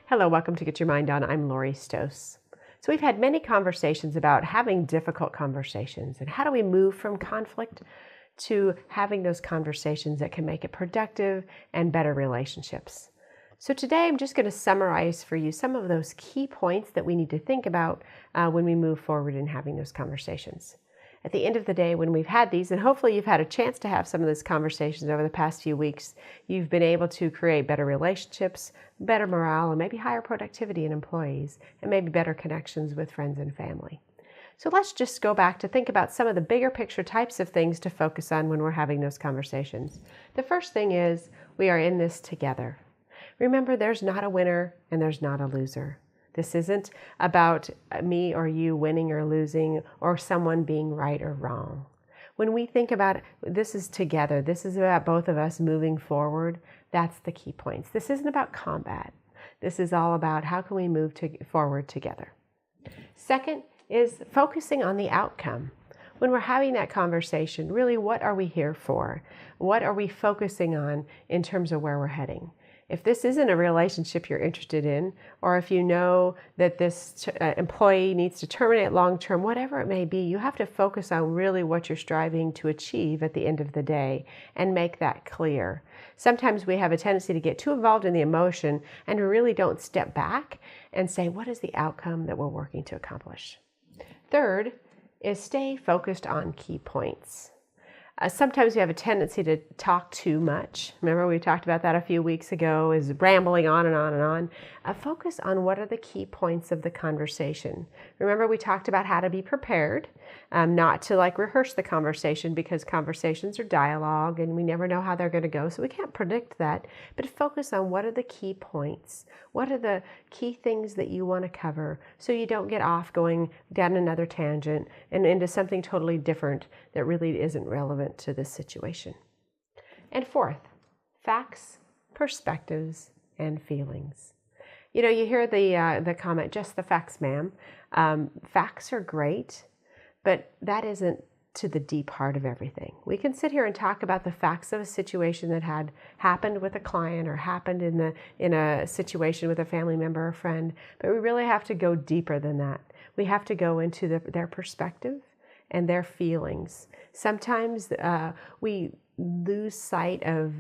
Hello, welcome to Get Your Mind On. I'm Lori Stos. So we've had many conversations about having difficult conversations and how do we move from conflict to having those conversations that can make it productive and better relationships. So today I'm just going to summarize for you some of those key points that we need to think about when we move forward in having those conversations. At the end of the day, when we've had these, and hopefully you've had a chance to have some of those conversations over the past few weeks, you've been able to create better relationships, better morale, and maybe higher productivity in employees, and maybe better connections with friends and family. So let's just go back to think about some of the bigger picture types of things to focus on when we're having those conversations. The first thing is we are in this together. Remember, there's not a winner and there's not a loser. This isn't about me or you winning or losing or someone being right or wrong. When we think about it, this is together, this is about both of us moving forward, that's the key points. This isn't about combat. This is all about how can we move forward together. Second is focusing on the outcome. When we're having that conversation, really what are we here for? What are we focusing on in terms of where we're heading? If this isn't a relationship you're interested in, or if you know that this employee needs to terminate long-term, whatever it may be, you have to focus on really what you're striving to achieve at the end of the day and make that clear. Sometimes we have a tendency to get too involved in the emotion and we really don't step back and say, what is the outcome that we're working to accomplish? Third is stay focused on key points. Sometimes we have a tendency to talk too much. Remember we talked about that a few weeks ago, is rambling on and on and on. Focus on what are the key points of the conversation. Remember we talked about how to be prepared, not to rehearse the conversation because conversations are dialogue and we never know how they're going to go, so we can't predict that. But focus on what are the key points. What are the key things that you want to cover so you don't get off going down another tangent and into something totally different that really isn't relevant to this situation. And fourth, facts, perspectives, and feelings. You know, you hear the comment, just the facts, ma'am. Facts are great, but that isn't to the deep heart of everything. We can sit here and talk about the facts of a situation that had happened with a client or happened in a situation with a family member or friend, but we really have to go deeper than that. We have to go into their perspective and their feelings. Sometimes we lose sight of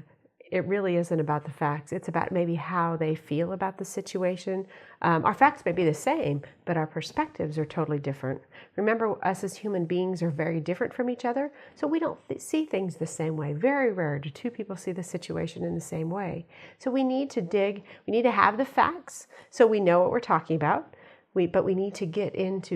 it really isn't about the facts. It's about maybe how they feel about the situation. Our facts may be the same, but our perspectives are totally different. Remember, us as human beings are very different from each other, so we don't see things the same way. Very rare do two people see the situation in the same way. So we need to dig, we need to have the facts so we know what we're talking about. But we need to get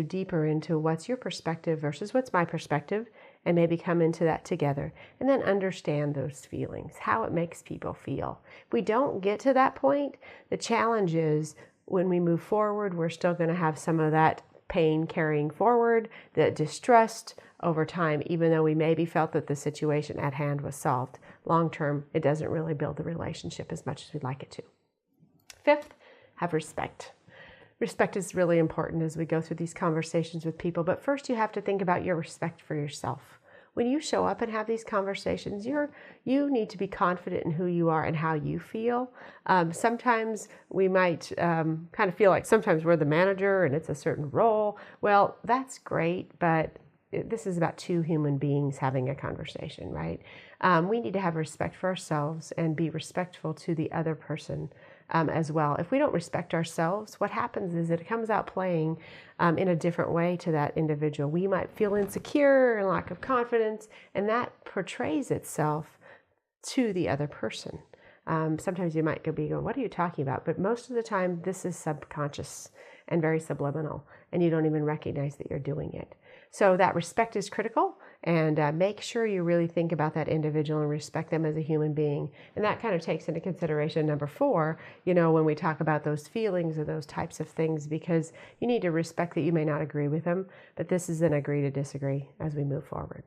deeper into what's your perspective versus what's my perspective, and maybe come into that together and then understand those feelings, how it makes people feel. If we don't get to that point, the challenge is when we move forward, we're still going to have some of that pain carrying forward, that distrust over time, even though we maybe felt that the situation at hand was solved. Long term, it doesn't really build the relationship as much as we'd like it to. Fifth, have respect. Respect is really important as we go through these conversations with people, but first you have to think about your respect for yourself. When you show up and have these conversations, you need to be confident in who you are and how you feel. Sometimes we might kind of feel like sometimes we're the manager and it's a certain role. Well, that's great, but this is about two human beings having a conversation, right? We need to have respect for ourselves and be respectful to the other person as well. If we don't respect ourselves, what happens is it comes out playing in a different way to that individual. We might feel insecure and lack of confidence, and that portrays itself to the other person. Sometimes you might be going, what are you talking about? But most of the time, this is subconscious and very subliminal, and you don't even recognize that you're doing it. So that respect is critical, and make sure you really think about that individual and respect them as a human being. And that kind of takes into consideration number 4, when we talk about those feelings or those types of things, because you need to respect that you may not agree with them, but this is an agree to disagree as we move forward.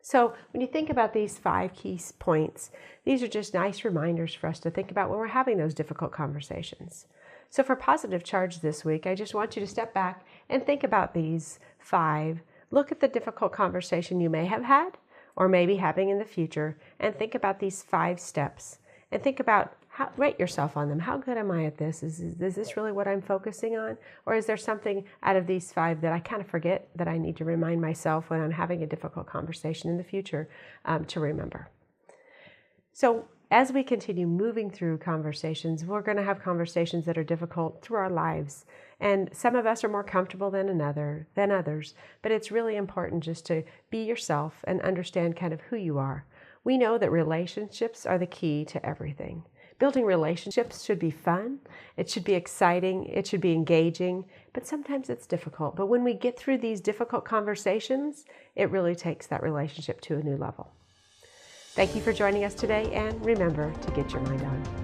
So when you think about these 5 key points, these are just nice reminders for us to think about when we're having those difficult conversations. So for positive charge this week, I just want you to step back and think about these 5. Look at the difficult conversation you may have had or maybe having in the future, and think about these 5 steps and think about rate yourself on them. How good am I at this? Is this really what I'm focusing on? Or is there something out of these 5 that I kind of forget that I need to remind myself when I'm having a difficult conversation in the future to remember? So as we continue moving through conversations, we're going to have conversations that are difficult through our lives. And some of us are more comfortable than others, but it's really important just to be yourself and understand kind of who you are. We know that relationships are the key to everything. Building relationships should be fun, it should be exciting, it should be engaging, but sometimes it's difficult. But when we get through these difficult conversations, it really takes that relationship to a new level. Thank you for joining us today, and remember to get your mind on.